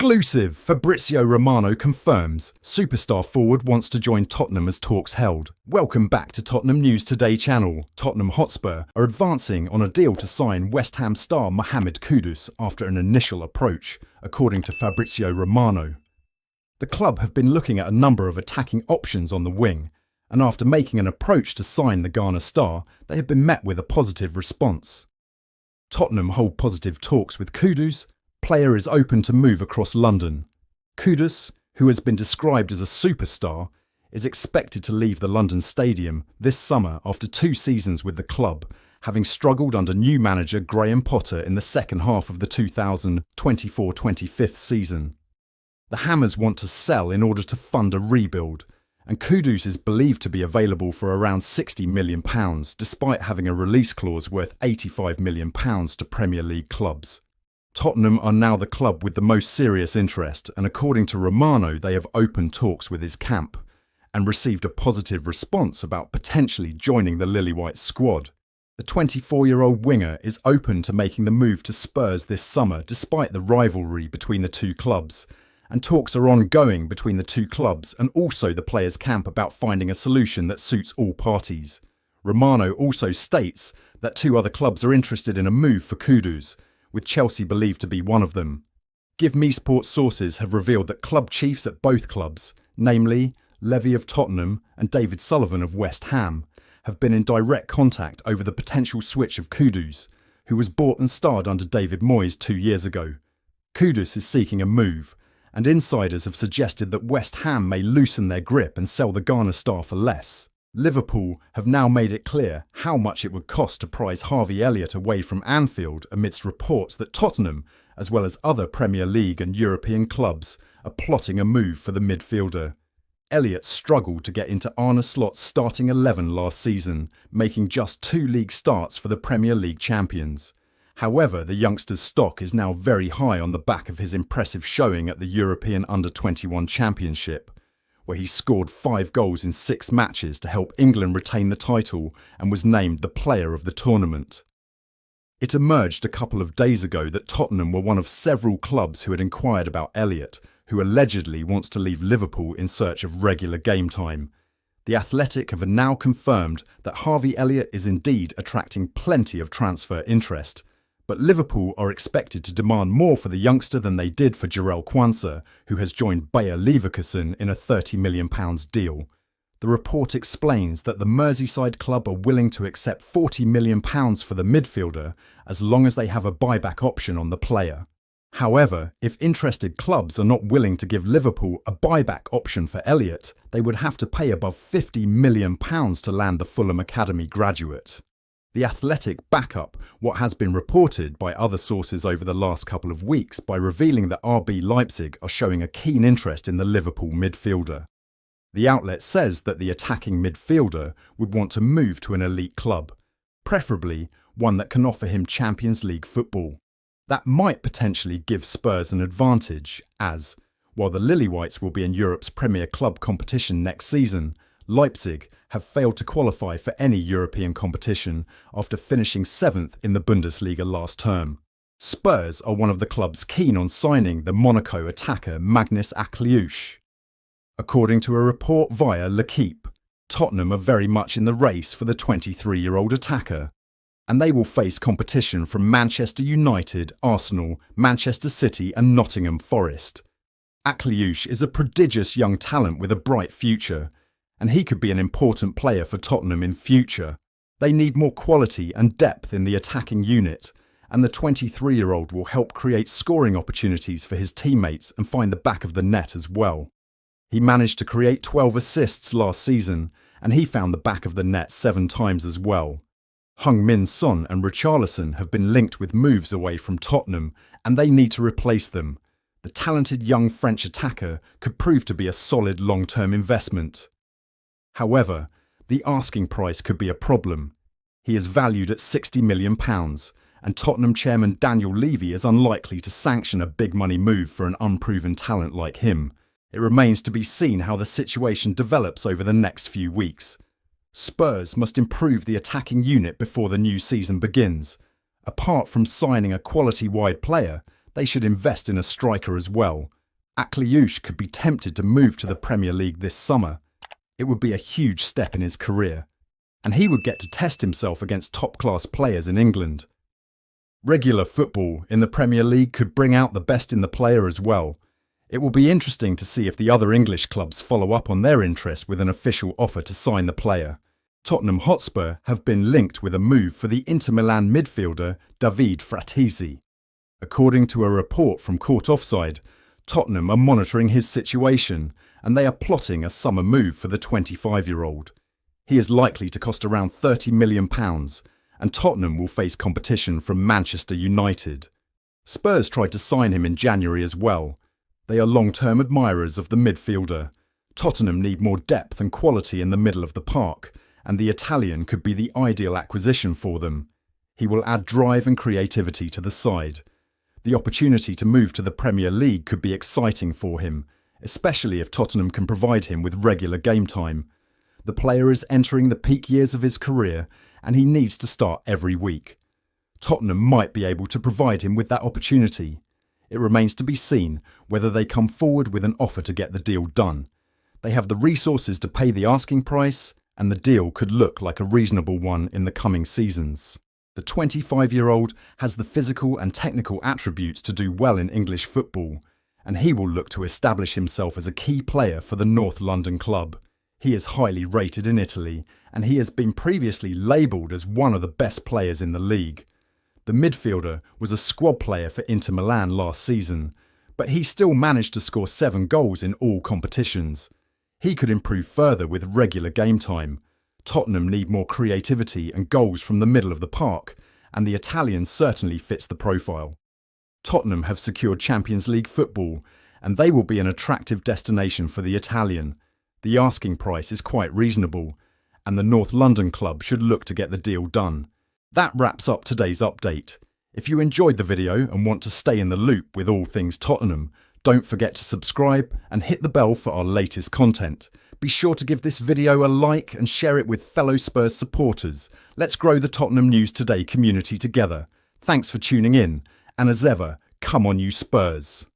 Exclusive! Fabrizio Romano confirms superstar forward wants to join Tottenham as talks held. Welcome back to Tottenham News Today channel. Tottenham Hotspur are advancing on a deal to sign West Ham star Mohammed Kudus after an initial approach, according to Fabrizio Romano. The club have been looking at a number of attacking options on the wing, and after making an approach to sign the Ghana star, they have been met with a positive response. Tottenham hold positive talks with Kudus. Player is open to move across London. Kudus, who has been described as a superstar, is expected to leave the London Stadium this summer after 2 seasons with the club, having struggled under new manager Graham Potter in the second half of the 2024-25 season. The Hammers want to sell in order to fund a rebuild, and Kudus is believed to be available for around £60 million, despite having a release clause worth £85 million to Premier League clubs. Tottenham are now the club with the most serious interest, and according to Romano, they have opened talks with his camp and received a positive response about potentially joining the Lily-White squad. The 24-year-old winger is open to making the move to Spurs this summer despite the rivalry between the two clubs, and talks are ongoing between the two clubs and also the players' camp about finding a solution that suits all parties. Romano also states that 2 other clubs are interested in a move for Kudus, with Chelsea believed to be one of them. Give Me Sport sources have revealed that club chiefs at both clubs, namely Levy of Tottenham and David Sullivan of West Ham, have been in direct contact over the potential switch of Kudus, who was bought and starred under David Moyes 2 years ago. Kudus is seeking a move, and insiders have suggested that West Ham may loosen their grip and sell the Ghana star for less. Liverpool have now made it clear how much it would cost to prise Harvey Elliott away from Anfield amidst reports that Tottenham, as well as other Premier League and European clubs, are plotting a move for the midfielder. Elliott struggled to get into Arne Slot's starting 11 last season, making just 2 league starts for the Premier League champions. However, the youngster's stock is now very high on the back of his impressive showing at the European Under-21 Championship, where he scored 5 goals in 6 matches to help England retain the title and was named the player of the tournament. It emerged a couple of days ago that Tottenham were one of several clubs who had inquired about Elliot, who allegedly wants to leave Liverpool in search of regular game time. The Athletic have now confirmed that Harvey Elliott is indeed attracting plenty of transfer interest, but Liverpool are expected to demand more for the youngster than they did for Jarell Quansah, who has joined Bayer Leverkusen in a £30 million deal. The report explains that the Merseyside club are willing to accept £40 million for the midfielder as long as they have a buyback option on the player. However, if interested clubs are not willing to give Liverpool a buyback option for Elliot, they would have to pay above £50 million to land the Fulham Academy graduate. The Athletic back up what has been reported by other sources over the last couple of weeks by revealing that RB Leipzig are showing a keen interest in the Liverpool midfielder. The outlet says that the attacking midfielder would want to move to an elite club, preferably one that can offer him Champions League football. That might potentially give Spurs an advantage as, while the Lily-Whites will be in Europe's Premier Club competition next season, Leipzig have failed to qualify for any European competition after finishing 7th in the Bundesliga last term. Spurs are one of the clubs keen on signing the Monaco attacker Elliot And Akliouche. According to a report via L'Equipe, Tottenham are very much in the race for the 23-year-old attacker, and they will face competition from Manchester United, Arsenal, Manchester City and Nottingham Forest. Akliouche is a prodigious young talent with a bright future, and he could be an important player for Tottenham in future. They need more quality and depth in the attacking unit, and the 23-year-old will help create scoring opportunities for his teammates and find the back of the net as well. He managed to create 12 assists last season, and he found the back of the net 7 times as well. Heung-min Son and Richarlison have been linked with moves away from Tottenham, and they need to replace them. The talented young French attacker could prove to be a solid long-term investment. However, the asking price could be a problem. He is valued at £60 million, and Tottenham chairman Daniel Levy is unlikely to sanction a big money move for an unproven talent like him. It remains to be seen how the situation develops over the next few weeks. Spurs must improve the attacking unit before the new season begins. Apart from signing a quality wide player, they should invest in a striker as well, Akliouche could be tempted to move to the Premier League this summer. It would be a huge step in his career, and he would get to test himself against top-class players in England. Regular football in the Premier League could bring out the best in the player as well. It will be interesting to see if the other English clubs follow up on their interest with an official offer to sign the player. Tottenham Hotspur have been linked with a move for the Inter Milan midfielder David Fratzi. According to a report from Court Offside, Tottenham are monitoring his situation and they are plotting a summer move for the 25-year-old. He is likely to cost around £30 million, and Tottenham will face competition from Manchester United. Spurs tried to sign him in January as well. They are long-term admirers of the midfielder. Tottenham need more depth and quality in the middle of the park, and the Italian could be the ideal acquisition for them. He will add drive and creativity to the side. The opportunity to move to the Premier League could be exciting for him, especially if Tottenham can provide him with regular game time. The player is entering the peak years of his career and he needs to start every week. Tottenham might be able to provide him with that opportunity. It remains to be seen whether they come forward with an offer to get the deal done. They have the resources to pay the asking price, and the deal could look like a reasonable one in the coming seasons. The 25-year-old has the physical and technical attributes to do well in English football, and he will look to establish himself as a key player for the North London club. He is highly rated in Italy, and he has been previously labelled as one of the best players in the league. The midfielder was a squad player for Inter Milan last season, but he still managed to score 7 goals in all competitions. He could improve further with regular game time. Tottenham need more creativity and goals from the middle of the park, and the Italian certainly fits the profile. Tottenham have secured Champions League football, and they will be an attractive destination for the Italian. The asking price is quite reasonable, and the North London club should look to get the deal done. That wraps up today's update. If you enjoyed the video and want to stay in the loop with all things Tottenham, don't forget to subscribe and hit the bell for our latest content. Be sure to give this video a like and share it with fellow Spurs supporters. Let's grow the Tottenham News Today community together. Thanks for tuning in, and as ever, come on you Spurs!